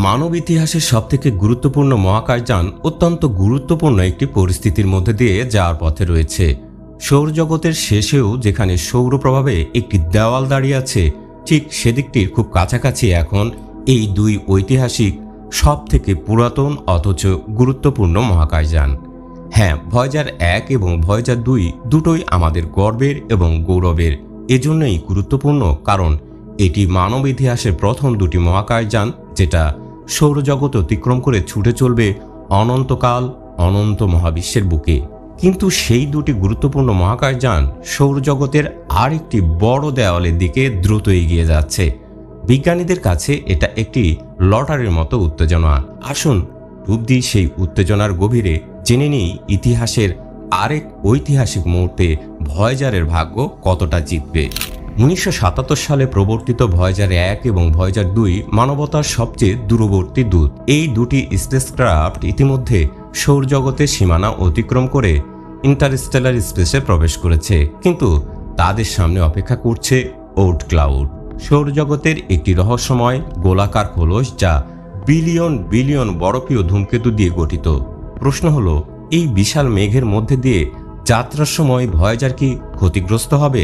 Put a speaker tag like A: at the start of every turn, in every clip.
A: মানব ইতিহাসের সবথেকে গুরুত্বপূর্ণ মহাকাশযান অত্যন্ত গুরুত্বপূর্ণ একটি পরিস্থিতির মধ্যে দিয়ে যাওয়ার পথে রয়েছে। সৌরজগতের শেষেও যেখানে সৌর প্রভাবে একটি দেওয়াল দাঁড়িয়ে আছে, ঠিক সেদিকটির খুব কাছাকাছি এখন এই দুই ঐতিহাসিক সবথেকে পুরাতন অথচ গুরুত্বপূর্ণ মহাকাশযান। হ্যাঁ, ভয়েজার 1 এবং ভয়েজার 2 দুটোই আমাদের গর্বের এবং গৌরবের। এজন্যই গুরুত্বপূর্ণ কারণ এটি মানব ইতিহাসের প্রথম দুটি মহাকাশযান, যেটা সৌরজগৎ অতিক্রম করে ছুটে চলবে অনন্তকাল অনন্ত মহাবিশ্বের বুকে। কিন্তু সেই দুটি গুরুত্বপূর্ণ মহাকাশযান সৌরজগতের আরেকটি বড় দেওয়ালের দিকে দ্রুত এগিয়ে যাচ্ছে। বিজ্ঞানীদের কাছে এটা একটি লটারির মতো উত্তেজনা। আসুন ডুব দিই সেই উত্তেজনার গভীরে, জেনে নিই ইতিহাসের আরেক ঐতিহাসিক মুহূর্তে ভয়েজারের ভাগ্য কতটা জিতবে। 1977 সালে প্রবর্তিত ভয়েজার 1 এবং ভয়েজার 2 মানবতার সবচেয়ে দূরবর্তী দূত। এই দুটি স্পেসক্রাফট ইতিমধ্যে সৌরজগতের সীমানা অতিক্রম করে ইন্টারস্টেলার স্পেসে প্রবেশ করেছে, কিন্তু তাদের সামনে অপেক্ষা করছে ওর্ট ক্লাউড, সৌরজগতের একটি রহস্যময় গোলাকার খোলস যা বিলিয়ন বিলিয়ন বরফীয় ধূমকেতু দিয়ে গঠিত। প্রশ্ন হলো, এই বিশাল মেঘের মধ্যে দিয়ে যাত্রার সময় ভয়েজার কি ক্ষতিগ্রস্ত হবে?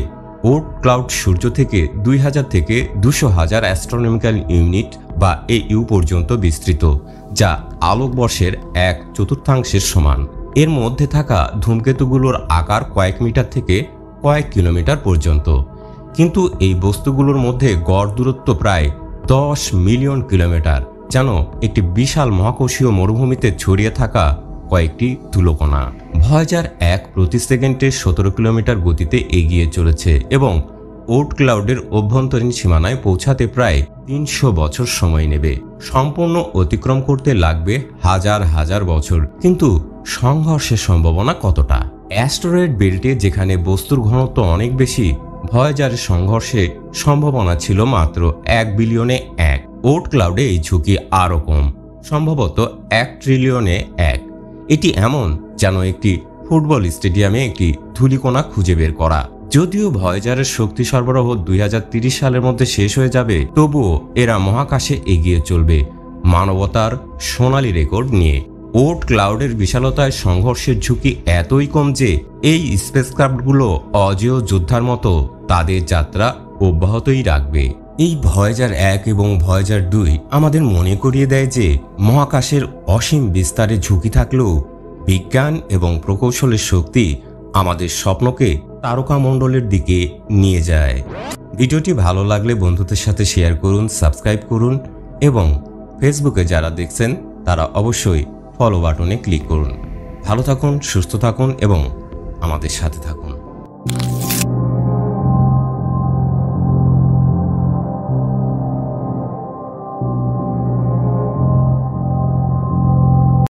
A: ওর্ট ক্লাউড সূর্য থেকে 2000 থেকে 200,000 অ্যাস্ট্রোনমিক্যাল ইউনিট বা AU পর্যন্ত বিস্তৃত, যা আলোকবর্ষের 1/4 সমান। এর মধ্যে থাকা ধূমকেতুগুলোর আকার কয়েক মিটার থেকে কয়েক কিলোমিটার পর্যন্ত, কিন্তু এই বস্তুগুলোর মধ্যে গড় দূরত্ব প্রায় 10 মিলিয়ন কিলোমিটার, যেন একটি বিশাল মহাকর্ষীয় মরুভূমিতে ছড়িয়ে থাকা কয়েকটি ধুলোকণা। ভয়েজার 1 প্রতি সেকেন্ডে 17 কিলোমিটার গতিতে এগিয়ে চলেছে এবং ওর্ট ক্লাউডের অভ্যন্তরীণ সীমানায় পৌঁছাতে প্রায় 300 বছর সময় নেবে। সম্পূর্ণ অতিক্রম করতে লাগবে হাজার হাজার বছর। কিন্তু সংঘর্ষের সম্ভাবনা কতটা? অ্যাস্টেরয়েড বেল্টে যেখানে বস্তুর ঘনত্ব অনেক বেশি, ভয়েজারের সংঘর্ষের সম্ভাবনা ছিল মাত্র 1 বিলিয়নে 1। ওর্ট ক্লাউডে এই ঝুঁকি আরও কম, সম্ভবত 1 ট্রিলিয়নে 1। এটি এমন যেন একটি ফুটবল স্টেডিয়ামে একটি ধূলিকণা খুঁজে বের করা। যদিও ভয়েজারের শক্তি সরবরাহ 2030 সালের মধ্যে শেষ হয়ে যাবে, তবুও এরা মহাকাশে এগিয়ে চলবে মানবতার সোনালী রেকর্ড নিয়ে। ওর্ট ক্লাউডের বিশালতায় সংঘর্ষের ঝুঁকি এতই কম যে এই স্পেসক্রাফটগুলো অজেয় যোদ্ধার মতো তাদের যাত্রা অব্যাহতই রাখবে। এই ভয়েজার 1 এবং ভয়েজার 2 আমাদের মনে করিয়ে দেয় যে মহাকাশের অসীম বিস্তারে ঝুঁকি থাকলেও বিজ্ঞান এবং প্রকৌশলের শক্তি আমাদের স্বপ্নকে তারকামণ্ডলের দিকে নিয়ে যায়। ভিডিওটি ভালো লাগলে বন্ধুদের সাথে শেয়ার করুন, সাবস্ক্রাইব করুন এবং ফেসবুকে যারা দেখছেন তারা অবশ্যই ফলো বাটনে ক্লিক করুন। ভালো থাকুন, সুস্থ থাকুন এবং আমাদের সাথে থাকুন।